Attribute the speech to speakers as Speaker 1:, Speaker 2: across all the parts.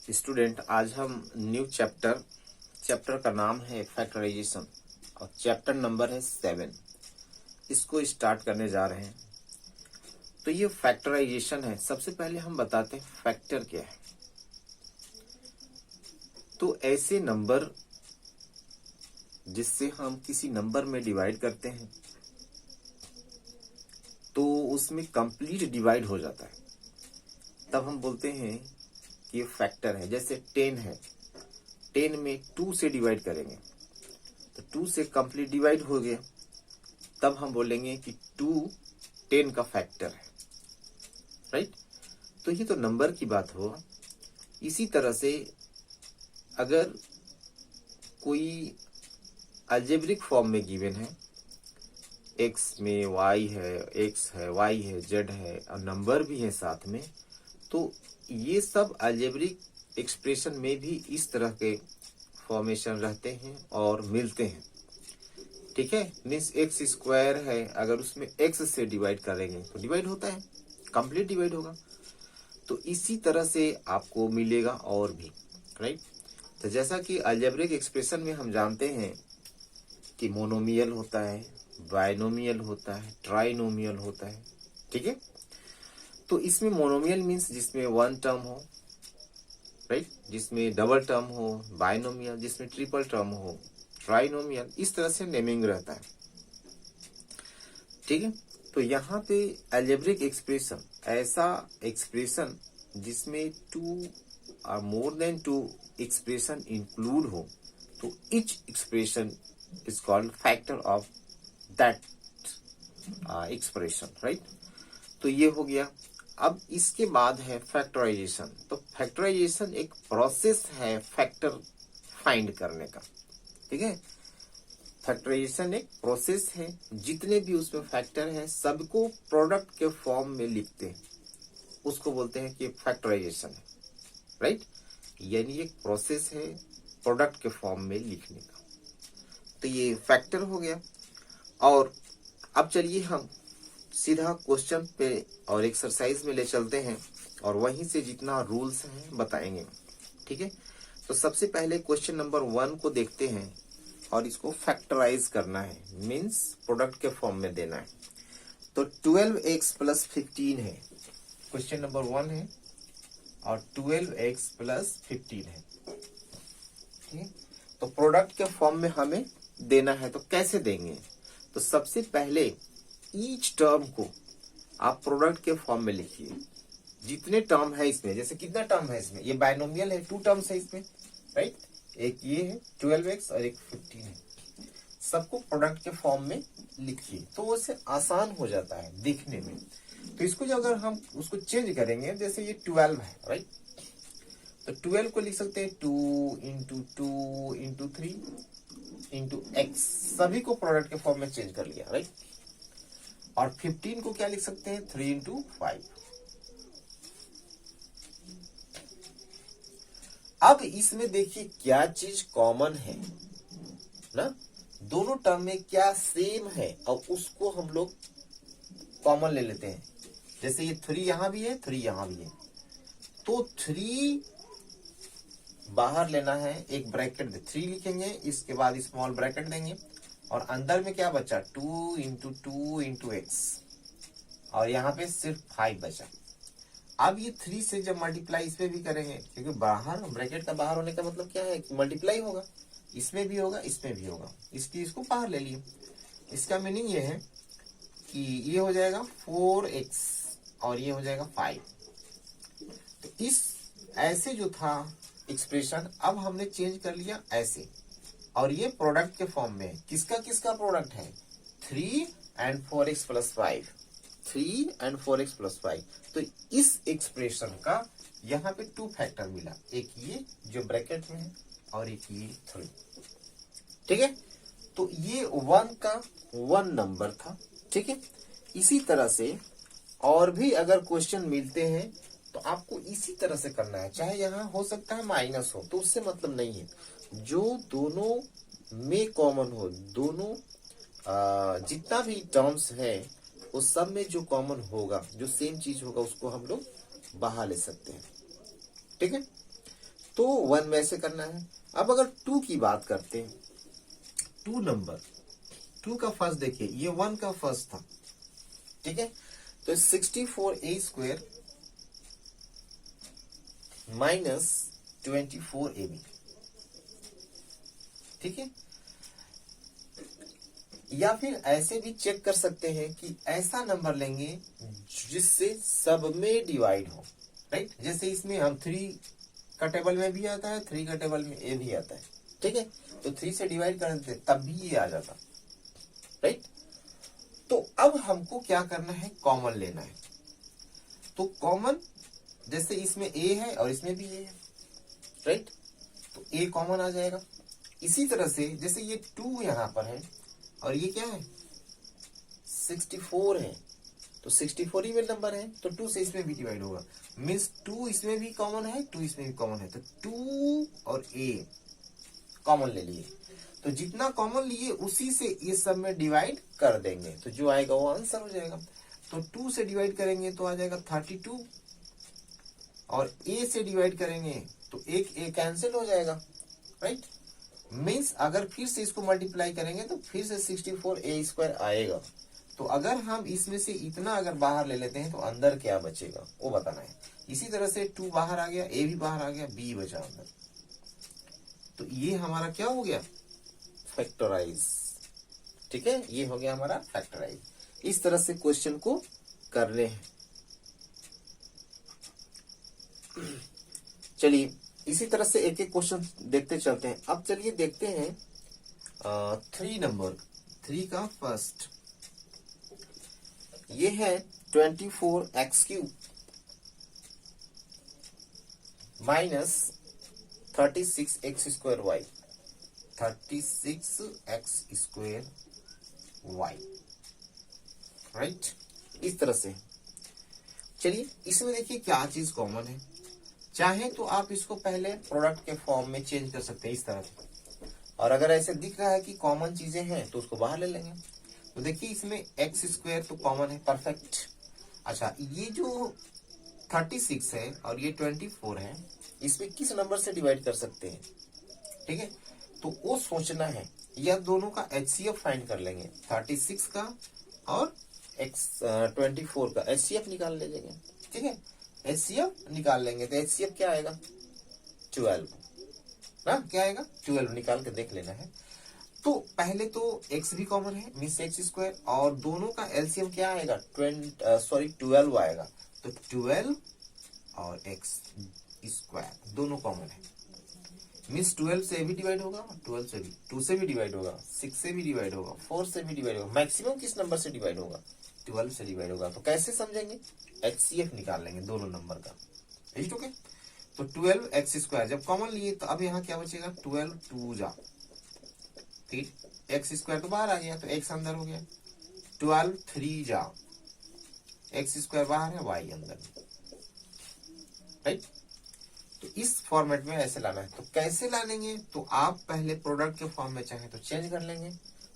Speaker 1: Student, आज हम new chapter का नाम है फैक्टराइजेशन और चैप्टर नंबर है 7। इसको स्टार्ट करने जा रहे हैं। तो ये फैक्टराइजेशन है। सबसे पहले हम बताते हैं फैक्टर क्या है। तो ऐसे नंबर जिससे हम किसी नंबर में डिवाइड करते हैं तो उसमें कंप्लीट डिवाइड हो जाता है, तब हम बोलते हैं कि ये फैक्टर है। जैसे 10 है, 10 में 2 से डिवाइड करेंगे तो 2 से कंप्लीट डिवाइड हो गया, तब हम बोलेंगे कि 2 10 का फैक्टर है। राइट। तो ये तो नंबर की बात हुआ। इसी तरह से अगर कोई अलजेब्रिक फॉर्म में गिवन है, x में y है, x है, y है, z है और नंबर भी है साथ में, तो ये सब अलजेब्रिक एक्सप्रेशन में भी इस तरह के फॉर्मेशन रहते हैं और मिलते हैं। ठीक है। मीन्स एक्स स्क्वायर है, अगर उसमें x से डिवाइड करेंगे तो डिवाइड होता है, कंप्लीट डिवाइड होगा। तो इसी तरह से आपको मिलेगा और भी। राइट। तो जैसा कि अलजेब्रिक एक्सप्रेशन में हम जानते हैं कि मोनोमियल होता है, बायनोमियल होता है, ट्राइनोमियल होता है। ठीक है। तो इसमें मोनोमियल मीन्स जिसमें वन टर्म हो, राइट, जिसमें डबल टर्म हो, बायनोमियल जिसमें ट्रिपल टर्म हो, ट्राइनोमियल, इस तरह से नेमिंग रहता है। ठीक है। तो यहाँ पे अलजेब्रिक एक्सप्रेशन ऐसा एक्सप्रेशन जिसमें 2 और मोर देन 2 एक्सप्रेशन इंक्लूड हो, तो etch expression is called factor of that expression. Right. तो ये हो गया। अब इसके बाद है फैक्टराइजेशन। तो फैक्टराइजेशन एक प्रोसेस है फैक्टर फाइंड करने का। ठीक है। फैक्टराइजेशन एक प्रोसेस है, जितने भी उसमें फैक्टर है सबको प्रोडक्ट के फॉर्म में लिखते हैं, उसको बोलते हैं कि फैक्टराइजेशन है। राइट। यानी एक प्रोसेस है प्रोडक्ट के फॉर्म में लिखने का। तो ये फैक्टर हो गया। और अब चलिए हम सीधा क्वेश्चन पे और एक्सरसाइज में ले चलते हैं और वहीं से जितना रूल्स हैं बताएंगे। ठीक है। तो सबसे पहले क्वेश्चन नंबर 1 को देखते हैं और इसको फैक्टराइज करना है, मीन्स प्रोडक्ट के फॉर्म में देना है। तो 12x प्लस 15 है, क्वेश्चन नंबर 1 है, और 12x प्लस 15 है। ठीक। तो प्रोडक्ट के फॉर्म में हमें देना है, तो कैसे देंगे? तो सबसे पहले ईच टर्म को आप प्रोडक्ट के फॉर्म में लिखिए। जितने टर्म है इसमें, जैसे कितना टर्म है इसमें, ये बायनोमियल है, 2 टर्म्स है इसमें। राइट। एक ये है 12x और एक 15 है, सबको प्रोडक्ट के फॉर्म में लिखिए, तो उससे आसान हो जाता है देखने में। तो इसको जो अगर हम उसको चेंज करेंगे, जैसे ये 12 है, राइट, तो 12 को लिख सकते हैं 2 इंटू 2 इंटू 3 इंटू एक्स, सभी को प्रोडक्ट के फॉर्म में चेंज कर लिया। राइट। और 15 को क्या लिख सकते हैं 3 इंटू 5। अब इसमें देखिए क्या चीज कॉमन है ना, दोनों टर्म में क्या सेम है, और उसको हम लोग कॉमन ले लेते हैं। जैसे ये 3 यहां भी है, 3 यहां भी है, तो 3 बाहर लेना है, एक ब्रैकेट में 3 लिखेंगे, इसके बाद स्मॉल ब्रैकेट देंगे, और अंदर में क्या बचा 2 इंटू 2 इंटू एक्स, और यहाँ पे सिर्फ 5 बचा। अब ये 3 से जब मल्टीप्लाई इसमें भी करेंगे, क्योंकि बाहर ब्रैकेट का बाहर होने का मतलब क्या है कि मल्टीप्लाई होगा, इसमें भी होगा, इसमें भी होगा, इसकी इसको बाहर ले लिए। इसका मीनिंग ये है कि ये हो जाएगा 4x और ये हो जाएगा 5। तो इस ऐसे जो था एक्सप्रेशन, अब हमने चेंज कर लिया ऐसे, और ये प्रोडक्ट के फॉर्म में। किसका किसका प्रोडक्ट है? 3 and 4x plus 5, 3 and 4x plus 5। तो इस एक्सप्रेशन का यहाँ पे 2 फैक्टर मिला, एक ये जो ब्रैकेट में है और एक ये 3। ठीक है। तो ये 1 का 1 नंबर था। ठीक है। इसी तरह से और भी अगर क्वेश्चन मिलते हैं तो आपको इसी तरह से करना है, चाहे यहाँ हो सकता है माइनस हो, तो उससे मतलब नहीं है, जो दोनों में कॉमन हो, दोनों जितना भी टर्म्स है उस सब में जो कॉमन होगा, जो सेम चीज होगा, उसको हम लोग बाहर ले सकते हैं। ठीक है। तो 1 में ऐसे करना है। अब अगर 2 की बात करते हैं, 2 नंबर, 2 का फर्स्ट देखिए, ये 1 का फर्स्ट था, ठीक है। तो 64a² माइनस 24ab, ठीक है। या फिर ऐसे भी चेक कर सकते हैं कि ऐसा नंबर लेंगे जिससे सब में डिवाइड हो, राइट। जैसे इसमें हम 3 का टेबल में भी आता है, 3 का टेबल में ए भी आता है, ठीक है। तो 3 से डिवाइड कर देते तब भी ये आ जाता, राइट। तो अब हमको क्या करना है, कॉमन लेना है। तो कॉमन, जैसे इसमें ए है और इसमें भी ए है, राइट, तो ए कॉमन आ जाएगा। इसी तरह से जैसे ये 2 यहां पर है और ये क्या है 64 है, तो 64 ही में नंबर है, तो 2 से इसमें भी डिवाइड होगा। मीन्स 2 इसमें भी कॉमन है, 2 इसमें भी कॉमन है, तो 2 और a कॉमन ले लिए। तो जितना कॉमन लिए उसी से ये सब में डिवाइड कर देंगे, तो जो आएगा वो आंसर हो जाएगा। तो 2 से डिवाइड करेंगे तो आ जाएगा 32, और a से डिवाइड करेंगे तो एक a कैंसिल हो जाएगा, राइट। मीन्स अगर फिर से इसको मल्टीप्लाई करेंगे तो फिर से 64a² आएगा। तो अगर हम इसमें से इतना अगर बाहर ले लेते हैं तो अंदर क्या बचेगा वो बताना है। इसी तरह से 2 बाहर आ गया, a भी बाहर आ गया, b बचा अंदर, तो ये हमारा क्या हो गया, फैक्टराइज, ठीक है। ये हो गया हमारा फैक्टराइज। इस तरह से क्वेश्चन को करने हैं। चलिए इसी तरह से एक एक क्वेश्चन देखते चलते हैं। अब चलिए देखते हैं 3 नंबर, 3 का फर्स्ट, ये है 24x³ minus 36x²y, 36x²y, right. इस तरह से चलिए इसमें देखिए क्या चीज कॉमन है। चाहे तो आप इसको पहले प्रोडक्ट के फॉर्म में चेंज कर सकते हैं इस तरह से, और अगर ऐसे दिख रहा है कि कॉमन चीजें हैं तो उसको बाहर ले लेंगे। तो देखिए इसमें x² तो कॉमन है, परफेक्ट। अच्छा ये जो 36 है और ये 24 है, इसमें किस नंबर से डिवाइड कर सकते हैं, ठीक है। तो वो सोचना है, या दोनों का HCF फाइंड कर लेंगे, 36 का और 24 का HCF निकाल लेंगे, ठीक है। HCF निकाल लेंगे तो HCF क्या आएगा 12 ना, क्या आएगा 12 निकाल के देख लेना है। तो पहले तो x भी कॉमन है, मीन्स x², और दोनों का LCM क्या आएगा 12 आएगा। तो 12 और x² दोनों कॉमन है, मीन्स 12 से भी डिवाइड होगा, 12 से भी, 2 से भी डिवाइड होगा, 6 से भी डिवाइड होगा, 4 से भी डिवाइड होगा। मैक्सिमम किस नंबर से डिवाइड होगा 12 से डिवाइड होगा। तो कैसे समझेंगे, HCF निकाल लेंगे दोनों नंबर का, ठीक है। तो 12x² जब कॉमन लिए तो अब यहाँ क्या बचेगा 12 2 जा, फिर x² तो बाहर आ गया तो x अंदर हो गया, 12 3 जा, x² बाहर है, y अंदर, राइट। तो इस फॉर्मेट में ऐसे लाना है। तो कैसे ला लेंगे, तो आप पहले प्रोडक्ट के फॉर्म में चाहे तो चेंज कर लेंगे,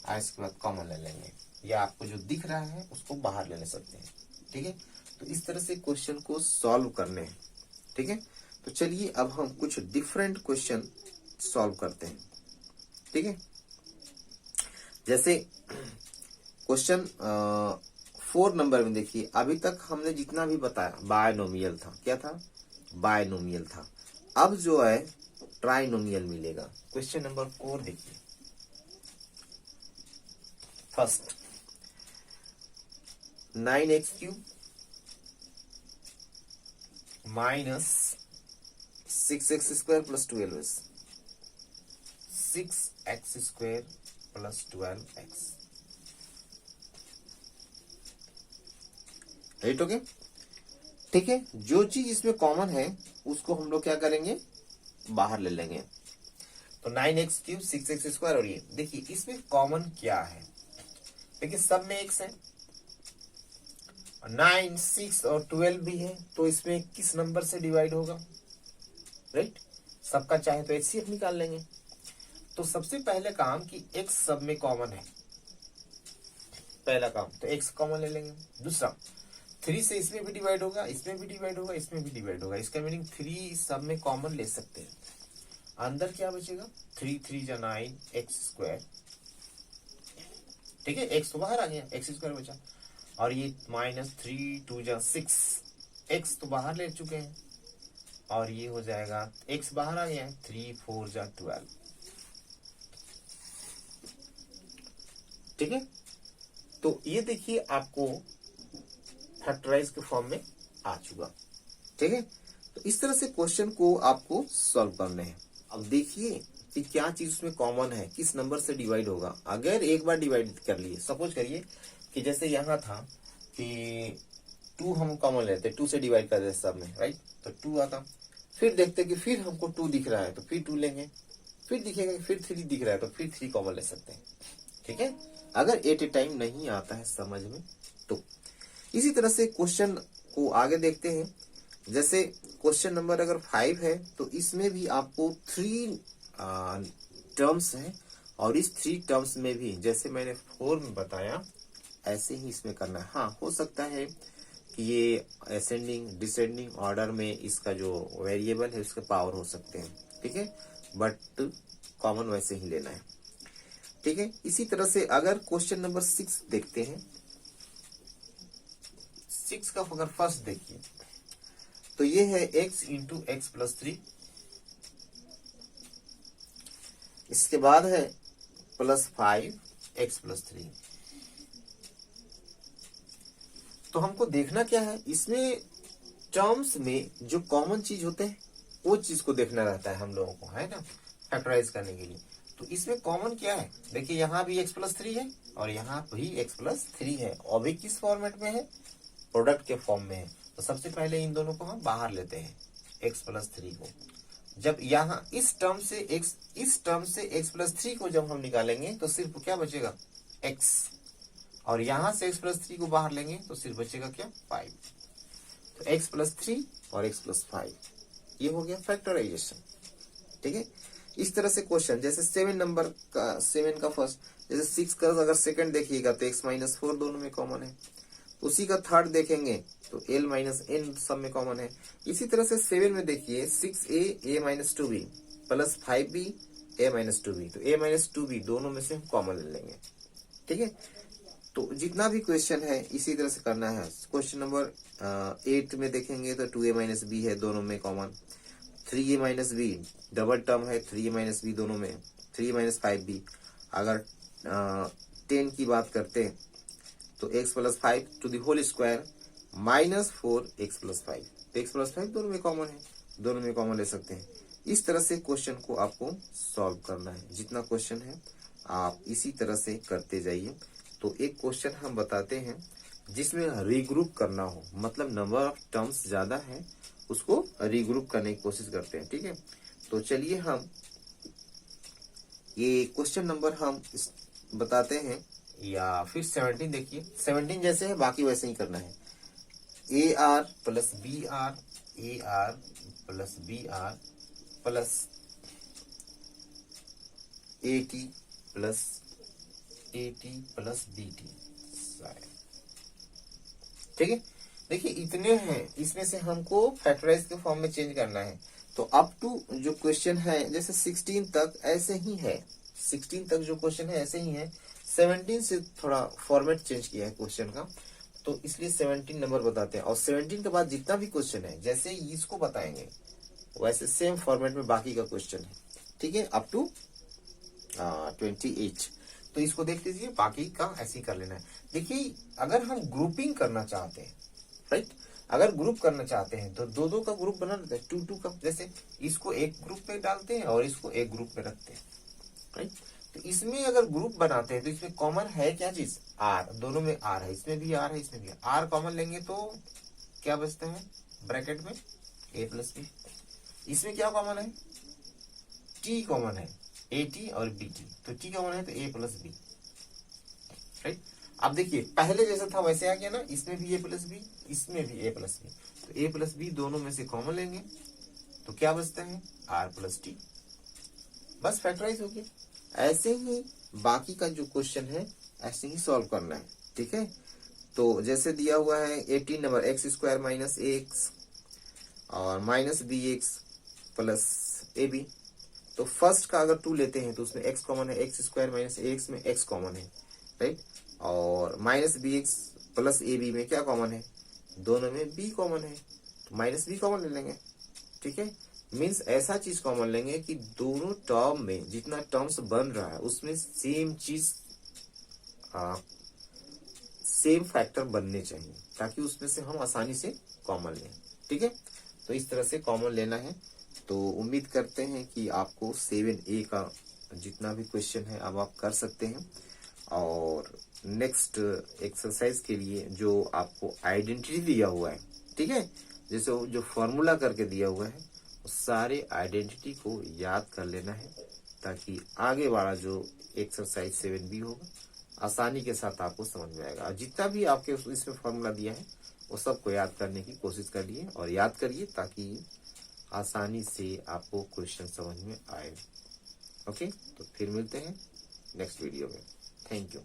Speaker 1: और इसके बाद कॉमन ले लेंगे, या आपको जो दिख रहा है उसको बाहर ले सकते हैं, ठीक है। तो इस तरह से क्वेश्चन को सॉल्व करने हैं, ठीक है। तो चलिए अब हम कुछ डिफरेंट क्वेश्चन सॉल्व करते हैं, ठीक है। जैसे क्वेश्चन 4 नंबर में देखिए, अभी तक हमने जितना भी बताया बायनोमियल था, क्या था बायनोमियल था। अब जो है ट्राइनोमियल मिलेगा। क्वेश्चन नंबर 4 देखिए, first 9x³ minus 6x² plus 12x, 6x² plus 12x, right, okay, ठीक है। जो चीज इसमें कॉमन है उसको हम लोग क्या करेंगे, बाहर ले लेंगे। तो 9x³ 6x² और ये देखिए इसमें कॉमन क्या है, देखिए सब में x है, 9 6 और 12 भी है, तो इसमें किस नंबर से डिवाइड होगा, राइट। सबका चाहे तो HCF निकाल लेंगे। तो सबसे पहले काम कि x सब में कॉमन है, पहला काम तो x कॉमन ले लेंगे। दूसरा 3 से इसमें भी डिवाइड होगा, इसमें भी डिवाइड होगा, इसमें भी डिवाइड होगा। इसका मीनिंग 3 सब में कॉमन ले सकते हैं। अंदर क्या बचेगा, 3 3 जा 9 एक्स स्क्वायर, ठीक है, एक्स तो बाहर आ गया, एक्स स्क्वायर बचा। और ये -3 2 जा 6, एक्स तो बाहर ले चुके हैं, और ये हो जाएगा एक्स बाहर आ गया है, 3 4 जा 12, ठीक है। तो ये देखिए आपको फैक्टराइज के फॉर्म में आ चुका, ठीक है। तो इस तरह से क्वेश्चन को आपको सॉल्व करने हैं। अब देखिए कि क्या चीज उसमें कॉमन है, किस नंबर से डिवाइड होगा। अगर एक बार डिवाइड कर लिए, सपोज करिए कि जैसे यहाँ था कि 2 हम कॉमन लेते, 2 से डिवाइड कर देते सब में, राइट। तो 2 आता, फिर देखते कि फिर हमको 2 दिख रहा है तो फिर 2 लेंगे, फिर दिखेगा कि फिर 3 दिख रहा है तो फिर 3 कॉमन ले सकते हैं, ठीक है। अगर एट ए टाइम नहीं आता है समझ में तो। इसी तरह से क्वेश्चन को आगे देखते हैं। जैसे क्वेश्चन नंबर अगर 5 है तो इसमें भी आपको 3 टर्म्स है, और इस 3 टर्म्स में भी जैसे मैंने 4 में बताया ऐसे ही इसमें करना है। हाँ, हो सकता है कि ये असेंडिंग डिसेंडिंग ऑर्डर में इसका जो वेरिएबल है उसके पावर हो सकते हैं, ठीक है, बट कॉमन वैसे ही लेना है, ठीक है। इसी तरह से अगर क्वेश्चन नंबर 6 देखते हैं, 6 का अगर फर्स्ट देखिए तो ये है x इंटू एक्स प्लस 3, इसके बाद है +5 x प्लस 3। तो हमको देखना क्या है, इसमें टर्म्स में जो कॉमन चीज होते हैं वो चीज को देखना रहता है हम लोगों को, है ना, फैक्टराइज करने के लिए। तो इसमें कॉमन क्या है, देखिए यहाँ भी x प्लस 3 है और यहाँ भी x प्लस 3 है, और भी किस फॉर्मेट में है, प्रोडक्ट के फॉर्म में है। तो सबसे पहले इन दोनों को हम बाहर लेते हैं, x प्लस 3 को। जब यहाँ इस टर्म से x प्लस 3 को जब हम निकालेंगे तो सिर्फ क्या बचेगा, x, और यहाँ से x प्लस 3 को बाहर लेंगे तो सिर्फ बचेगा क्या, 5। तो x प्लस 3 और x प्लस 5, ये हो गया फैक्टराइजेशन, ठीक है। इस तरह से क्वेश्चन जैसे 7 का फर्स्ट, जैसे 6 का अगर सेकंड देखिएगा तो x माइनस 4 दोनों में कॉमन है। उसी का थर्ड देखेंगे तो l माइनस n सब में कॉमन है। इसी तरह से 7 में देखिए 6a a minus 2b plus 5b a minus 2b, तो a माइनस 2b दोनों में से हम कॉमन ले लेंगे, ठीक है। तो जितना भी क्वेश्चन है इसी तरह से करना है। क्वेश्चन नंबर 8 में देखेंगे तो 2a माइनस b है, दोनों में common. 3a minus b double term है, 3a माइनस b दोनों में, 3 माइनस 5b। अगर 10 की बात करते हैं तो x plus 5 to the whole square minus 4x plus 5, तो x प्लस 5 दोनों में कॉमन है, दोनों में कॉमन ले सकते हैं। इस तरह से क्वेश्चन को आपको सॉल्व करना है। जितना क्वेश्चन है आप इसी तरह से करते जाइए। तो एक क्वेश्चन हम बताते हैं जिसमें रीग्रुप करना हो, मतलब नंबर ऑफ टर्म्स ज्यादा है उसको रीग्रुप करने की कोशिश करते हैं, ठीक है। तो चलिए हम ये क्वेश्चन नंबर हम बताते हैं, या फिर 17 देखिए। 17 जैसे है बाकी वैसे ही करना है। AR plus BR, AR plus BR plus AT plus AT plus BT, ठीक है। देखिए इतने हैं, इसमें से हमको फैक्टराइज के फॉर्म में चेंज करना है। तो अप टू जो क्वेश्चन है जैसे 16 तक ऐसे ही है, 16 तक जो क्वेश्चन है ऐसे ही है। 17 से थोड़ा फॉर्मेट चेंज किया है क्वेश्चन का, तो इसलिए 17 नंबर बताते हैं। और 17 के बाद जितना भी क्वेश्चन है जैसे इसको बताएंगे वैसे सेम फॉर्मेट में बाकी का क्वेश्चन है, ठीक है, अप टू 28। तो इसको देख लीजिए, बाकी का ऐसे ही कर लेना है। देखिए अगर हम ग्रुपिंग करना चाहते हैं, राइट, अगर ग्रुप करना चाहते हैं तो दो दो का ग्रुप बना लेते हैं, 2 2 का। जैसे इसको एक ग्रुप में डालते हैं और इसको एक ग्रुप में रखते हैं, राइट। तो इसमें अगर ग्रुप बनाते हैं तो इसमें कॉमन है क्या चीज, आर, दोनों में आर है, इसमें भी आर है, इसमें भी आर कॉमन लेंगे तो क्या बचता है ब्रैकेट में a प्लस बी। इसमें क्या कॉमन है, टी कॉमन है, AT और BT, तो टी कॉमन है तो a प्लस बी, राइट। अब देखिए पहले जैसा था वैसे आ गया ना, इसमें भी a प्लस बी, इसमें भी a प्लस बी, तो a प्लस बी दोनों में से कॉमन लेंगे तो क्या बचता है r प्लस टी, बस फैक्टराइज हो गया। ऐसे ही बाकी का जो क्वेश्चन है ऐसे ही सॉल्व करना है, ठीक है। तो जैसे दिया हुआ है 18 number x square minus a x और minus b x plus a b. तो फर्स्ट का अगर 2 लेते हैं तो उसमें x कॉमन है, x square minus a x में x कॉमन है, राइट। और minus b x plus a b में क्या कॉमन है, दोनों में b कॉमन है, तो माइनस बी कॉमन ले लेंगे, ठीक है। मीन्स ऐसा चीज कॉमन लेंगे कि दोनों टर्म में जितना टर्म्स बन रहा है उसमें सेम चीज सेम फैक्टर बनने चाहिए ताकि उसमें से हम आसानी से कॉमन लें, ठीक है। तो इस तरह से कॉमन लेना है। तो उम्मीद करते हैं कि आपको 7A का जितना भी क्वेश्चन है अब आप कर सकते हैं। और नेक्स्ट एक्सरसाइज के लिए जो आपको आइडेंटिटी दिया हुआ है, ठीक है, जैसे वो जो फॉर्मूला करके दिया हुआ है उस सारे आइडेंटिटी को याद कर लेना है ताकि आगे वाला जो एक्सरसाइज 7B होगा आसानी के साथ आपको समझ में आएगा। जितना भी आपके इसमें फॉर्मूला दिया है वो सबको याद करने की कोशिश करिए और याद करिए ताकि आसानी से आपको क्वेश्चन समझ में आए। ओके, तो फिर मिलते हैं नेक्स्ट वीडियो में। Thank you.